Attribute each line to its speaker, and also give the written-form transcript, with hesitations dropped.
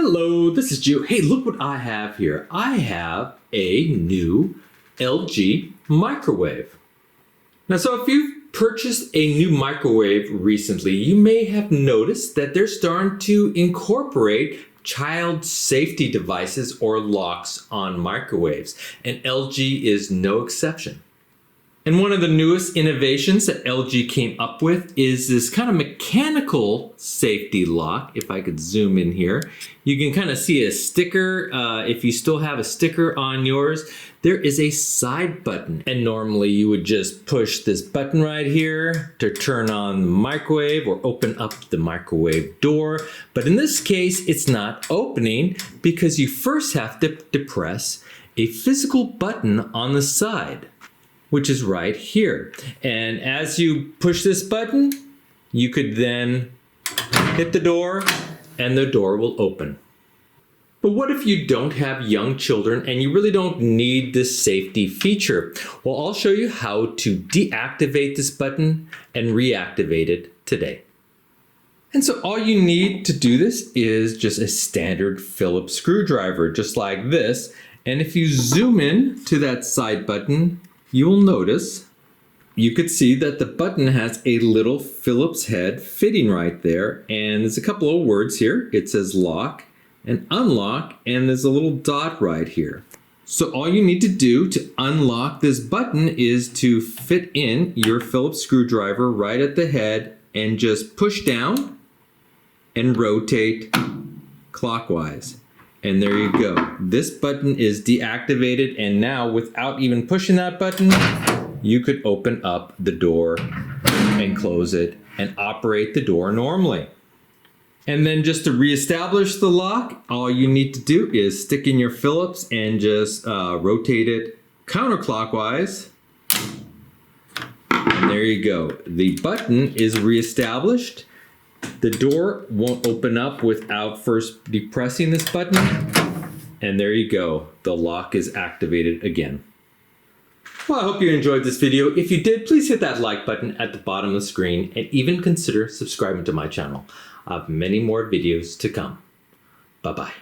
Speaker 1: Hello, this is Gio. Hey, look what I have here. I have a new LG microwave. Now, so if you've purchased a new microwave recently, you may have noticed that they're starting to incorporate child safety devices or locks on microwaves, and LG is no exception. And one of the newest innovations that LG came up with is this kind of mechanical safety lock. If I could zoom in here, you can kind of see a sticker. If you still have a sticker on yours, there is a side button. And normally you would just push this button right here to turn on the microwave or open up the microwave door. But in this case, it's not opening because you first have to depress a physical button on the side, which is right here. And as you push this button, you could then hit the door and the door will open. But what if you don't have young children and you really don't need this safety feature? Well, I'll show you how to deactivate this button and reactivate it today. And so all you need to do this is just a standard Phillips screwdriver, just like this. And if you zoom in to that side button, you will notice, you could see that the button has a little Phillips head fitting right there. And there's a couple of words here. It says lock and unlock, and there's a little dot right here. So all you need to do to unlock this button is to fit in your Phillips screwdriver right at the head and just push down and rotate clockwise. And there you go. This button is deactivated, and now without even pushing that button, you could open up the door and close it and operate the door normally. And then just to reestablish the lock, all you need to do is stick in your Phillips and just rotate it counterclockwise. And there you go. The button is reestablished. The door won't open up without first depressing this button. And there you go. The lock is activated again. Well, I hope you enjoyed this video. If you did, please hit that like button at the bottom of the screen and even consider subscribing to my channel. I have many more videos to come. Bye-bye.